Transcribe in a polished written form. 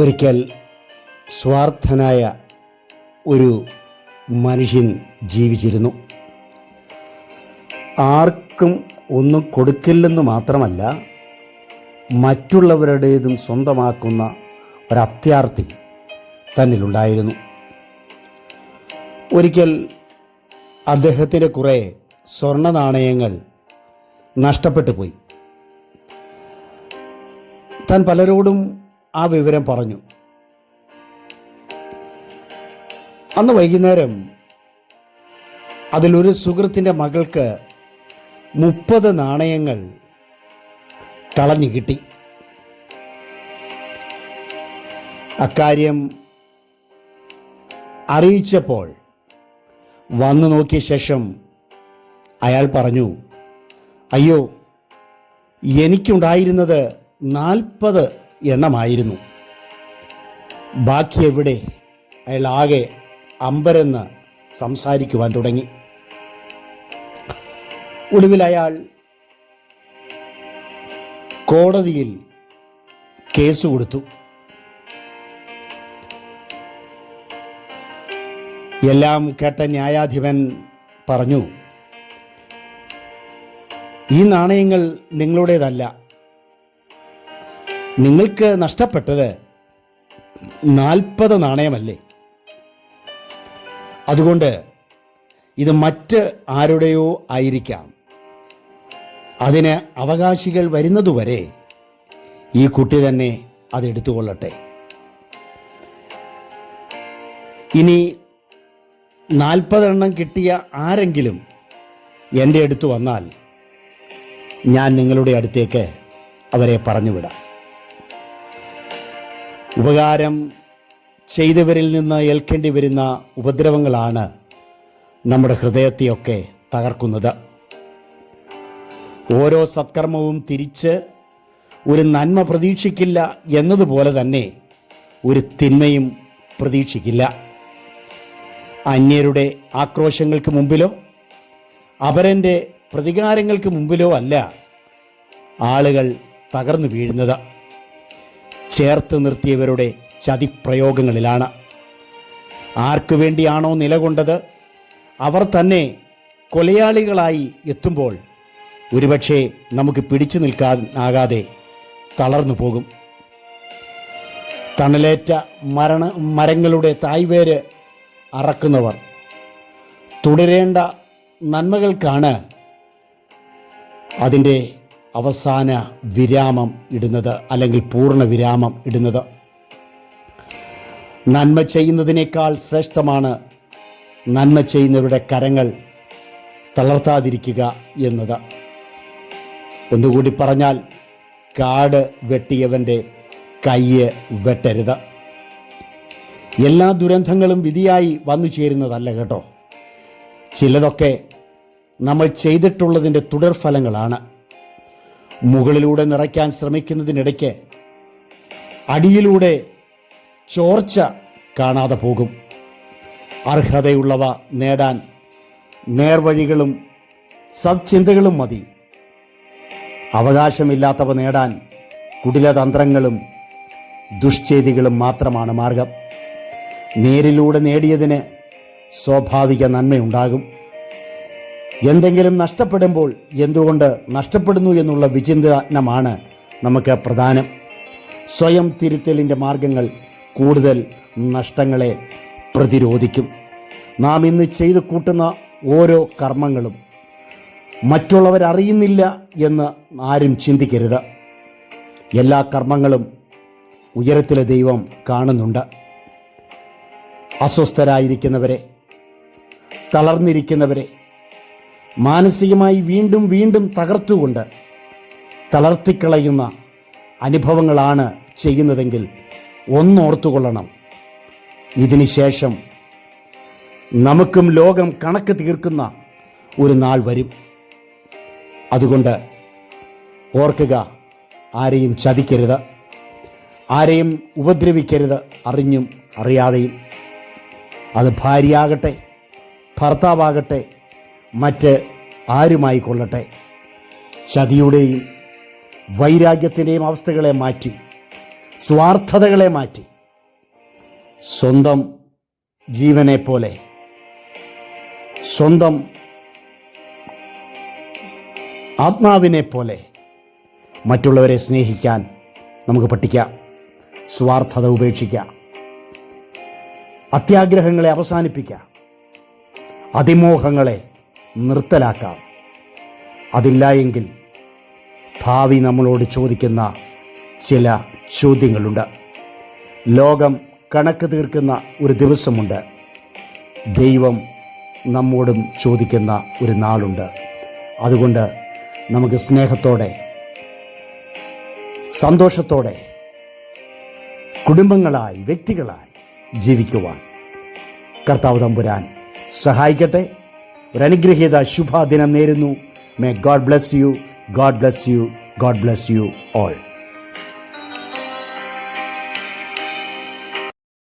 ഒരിക്കൽ സ്വാർത്ഥനായ ഒരു മനുഷ്യൻ ജീവിച്ചിരുന്നു. ആർക്കും ഒന്നും കൊടുക്കില്ലെന്ന് മാത്രമല്ല, മറ്റുള്ളവരുടേതും സ്വന്തമാക്കുന്ന ഒരത്യാർത്ഥി തന്നിലുണ്ടായിരുന്നു. ഒരിക്കൽ അദ്ദേഹത്തിൻ്റെ കുറേ സ്വർണ്ണ നാണയങ്ങൾ നഷ്ടപ്പെട്ടു പോയി. താൻ പലരോടും ആ വിവരം പറഞ്ഞു. അന്ന് വൈകുന്നേരം അതിലൊരു സുഹൃത്തിൻ്റെ മകൾക്ക് 30 നാണയങ്ങൾ കളഞ്ഞു കിട്ടി. അക്കാര്യം അറിയിച്ചപ്പോൾ വന്നു നോക്കിയ ശേഷം അയാൾ പറഞ്ഞു, അയ്യോ, എനിക്കുണ്ടായിരുന്നത് 40 എണ്ണമായിരുന്നു. ബാക്കി എവിടെ? അയാൾ ആകെ അമ്പരന്ന് സംസാരിക്കുവാൻ തുടങ്ങി. ഒടുവിൽ അയാൾ കോടതിയിൽ കേസ് കൊടുത്തു. എല്ലാം കേട്ട ന്യായാധിപൻ പറഞ്ഞു, ഈ നാണയങ്ങൾ നിങ്ങളുടേതല്ല. നിങ്ങൾക്ക് നഷ്ടപ്പെട്ടത് 40 നാണയമല്ലേ? അതുകൊണ്ട് ഇത് മറ്റ് ആരുടെയോ ആയിരിക്കാം. അതിന് അവകാശികൾ വരുന്നതുവരെ ഈ കുട്ടി തന്നെ അതെടുത്തുകൊള്ളട്ടെ. ഇനി 40 എണ്ണം കിട്ടിയ ആരെങ്കിലും എൻ്റെ അടുത്ത് വന്നാൽ ഞാൻ നിങ്ങളുടെ അടുത്തേക്ക് അവരെ പറഞ്ഞുവിടാം. ഉപകാരം ചെയ്തവരിൽ നിന്ന് ഏൽക്കേണ്ടി വരുന്ന ഉപദ്രവങ്ങളാണ് നമ്മുടെ ഹൃദയത്തെയൊക്കെ തകർക്കുന്നത്. ഓരോ സത്കർമ്മവും തിരിച്ച് ഒരു നന്മ പ്രതീക്ഷിക്കില്ല എന്നതുപോലെ തന്നെ ഒരു തിന്മയും പ്രതീക്ഷിക്കില്ല. അന്യരുടെ ആക്രോശങ്ങൾക്ക് മുമ്പിലോ അപരൻ്റെ പ്രതികാരങ്ങൾക്ക് മുമ്പിലോ അല്ല ആളുകൾ തകർന്നു വീഴുന്നത്, ചേർത്ത് നിർത്തിയവരുടെ ചതിപ്രയോഗങ്ങളിലാണ്. ആർക്കു വേണ്ടിയാണോ നിലകൊണ്ടത് അവർ തന്നെ കൊലയാളികളായി എത്തുമ്പോൾ ഒരുപക്ഷെ നമുക്ക് പിടിച്ചു നിൽക്കാനാകാതെ തളർന്നു പോകും. തണലേറ്റ മരങ്ങളുടെ തായ്വേര് അറക്കുന്നവർ തുടരേണ്ട നന്മകൾക്കാണ് അതിൻ്റെ അവസാന വിരാമം ഇടുന്നത്, അല്ലെങ്കിൽ പൂർണ്ണ വിരാമം ഇടുന്നത്. നന്മ ചെയ്യുന്നതിനേക്കാൾ ശ്രേഷ്ഠമാണ് നന്മ ചെയ്യുന്നവരുടെ കരങ്ങൾ തളർത്താതിരിക്കുക എന്നത്. ഒന്നുകൂടി പറഞ്ഞാൽ, കാട് വെട്ടിയവൻ്റെ കയ്യ് വെട്ടരുത്. എല്ലാ ദുരന്തങ്ങളും വിധിയായി വന്നു ചേരുന്നതല്ല കേട്ടോ. ചിലതൊക്കെ നമ്മൾ ചെയ്തിട്ടുള്ളതിൻ്റെ തുടർഫലങ്ങളാണ്. മുകളിലൂടെ നിറയ്ക്കാൻ ശ്രമിക്കുന്നതിനിടയ്ക്ക് അടിയിലൂടെ ചോർച്ച കാണാതെ പോകും. അർഹതയുള്ളവ നേടാൻ നേർവഴികളും സത്ചിന്തകളും മതി. അവകാശമില്ലാത്തവ നേടാൻ കുടിലതന്ത്രങ്ങളും ദുഷ്ചെയ്തികളും മാത്രമാണ് മാർഗം. നേരിലൂടെ നേടിയതിന് സ്വാഭാവിക നന്മയുണ്ടാകും. എന്തെങ്കിലും നഷ്ടപ്പെടുമ്പോൾ എന്തുകൊണ്ട് നഷ്ടപ്പെടുന്നു എന്നുള്ള വിചിന്തനമാണ് നമുക്ക് പ്രധാനം. സ്വയം തിരുത്തലിൻ്റെ മാർഗങ്ങൾ കൂടുതൽ നഷ്ടങ്ങളെ പ്രതിരോധിക്കും. നാം ഇന്ന് ചെയ്തു കൂട്ടുന്ന ഓരോ കർമ്മങ്ങളും മറ്റുള്ളവരറിയുന്നില്ല എന്ന് ആരും ചിന്തിക്കരുത്. എല്ലാ കർമ്മങ്ങളും ഉയരത്തിലെ ദൈവം കാണുന്നുണ്ട്. അസ്വസ്ഥരായിരിക്കുന്നവരെ, തളർന്നിരിക്കുന്നവരെ മാനസികമായി വീണ്ടും വീണ്ടും തകർത്തുകൊണ്ട് തളർത്തിക്കളയുന്ന അനുഭവങ്ങളാണ് ചെയ്യുന്നതെങ്കിൽ ഒന്നോർത്തുകൊള്ളണം, ഇതിന് ശേഷം നമുക്കും ലോകം കണക്ക് തീർക്കുന്ന ഒരു നാൾ വരും. അതുകൊണ്ട് ഓർക്കുക, ആരെയും ചതിക്കരുത്, ആരെയും ഉപദ്രവിക്കരുത്, അറിഞ്ഞും അറിയാതെയും. അത് ഭാര്യയാകട്ടെ, ഭർത്താവാകട്ടെ, മറ്റ് ആരുമായി കൊള്ളട്ടെ. ചതിയുടെയും വൈരാഗ്യത്തിൻ്റെയും അവസ്ഥകളെ മാറ്റി സ്വാർത്ഥതകളെ മാറ്റി സ്വന്തം ജീവനെ പോലെ, സ്വന്തം ആത്മാവിനെ പോലെ മറ്റുള്ളവരെ സ്നേഹിക്കാൻ നമുക്ക് പഠിക്കാം. സ്വാർത്ഥത ഉപേക്ഷിക്കാം. അത്യാഗ്രഹങ്ങളെ അവസാനിപ്പിക്കാം. അതിമോഹങ്ങളെ നിർത്തലാക്കാം. അതില്ല എങ്കിൽ ഭാവി നമ്മളോട് ചോദിക്കുന്ന ചില ചോദ്യങ്ങളുണ്ട്. ലോകം കണക്ക് തീർക്കുന്ന ഒരു ദിവസമുണ്ട്. ദൈവം നമ്മോടും ചോദിക്കുന്ന ഒരു നാളുണ്ട്. അതുകൊണ്ട് നമുക്ക് സ്നേഹത്തോടെ, സന്തോഷത്തോടെ, കുടുംബങ്ങളായി, വ്യക്തികളായി ജീവിക്കുവാൻ കർത്താവ് തമ്പുരാൻ സഹായിക്കട്ടെ. ഒരു അനുഗ്രഹീത ശുഭദിനം നേരുന്നു. May God bless you. God bless you. God bless you all.